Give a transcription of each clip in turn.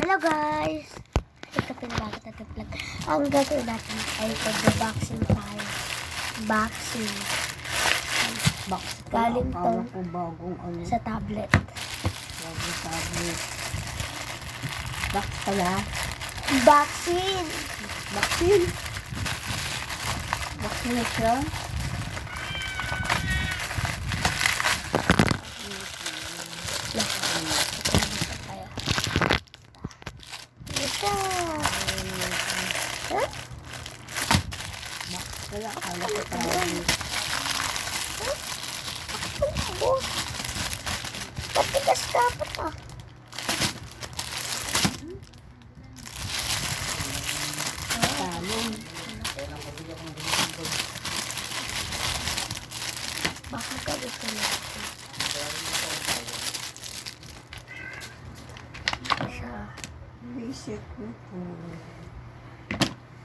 Hello guys! Ito pinabagat natin vlog. Ang gagawin natin ay pag-boxing tayo. Boxing. Box Galing to bagong sa tablet. bagong tablet. Box pala. Boxing! Vaccine. Vaccine na siya. Box pala. Akala ko tablet. Patigas dapat ah. Talong. Baka gawin ko na. Siya. Visit ko.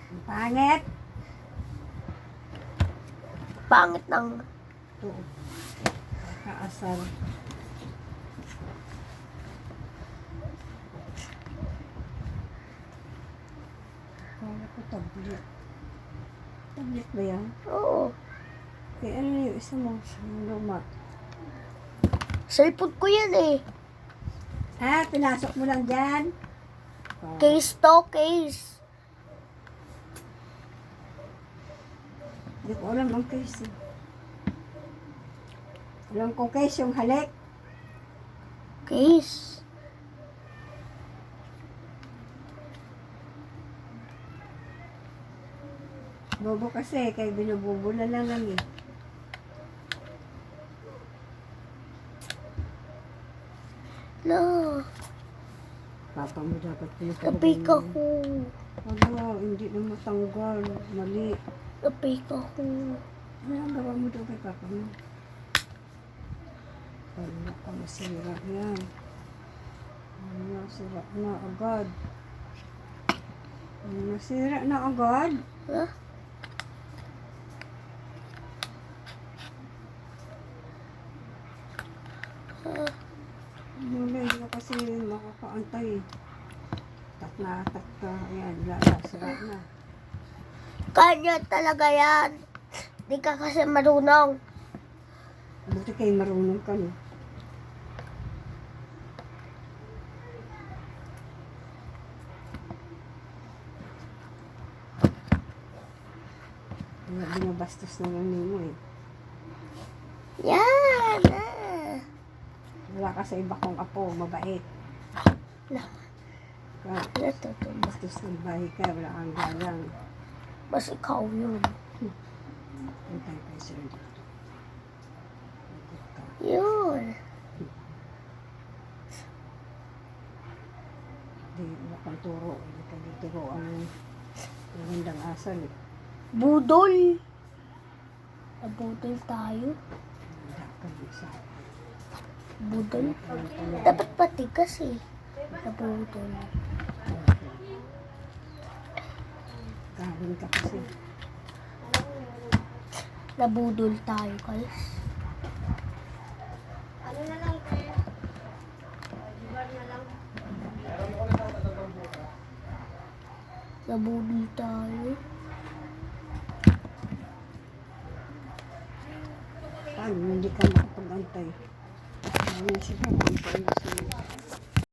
Ang pangit. Pangit ng Ito. Kaasar. Akala ko tablet. Tablet ba yan? oo. Kaya ano yung isa mo? Luma. Cellphone ko yan eh. Ah, pinasok mo lang dyan? Case to case. Hindi ko alam ang case. Alam kong case yung halik. Case. Bobo kasi, kaya binububula lang lang eh. No. Papa mo dapat Napik ako. Ano, hindi na matanggal. Mali. Napik ako. Ano ang gawa mo daw kay papa mo? Wala ka masira yan. Masira na agad. Masira na agad. Ha? Mula, hindi ka kasi makakaantay. Tak na tak ka. Ayan, wala. Sira na. Kanya talaga yan. Di ka kasi marunong. Buti kayo marunong ka, no? Wala, binabastos na lang mo eh. Yan. Ah. Wala ka sa iba kong apo, mabait. Naman. Ka, Natutumba. bastos ng bahay ka, wala kang galang. Mas ikaw yun. Antay kayo sila dito. Ikot ka. Yun. Di, wala kang turo. Hindi ka dituro ang magandang asal eh. Budol. Nabudol tayo. Wala ka isa. Budol. Dapat patigas eh. Nabudol. Gawin ka kasi. Nabudol tayo guys. Nabudol tayo. Paano hindi ka makapag-antay? Ano siya, antay na siya.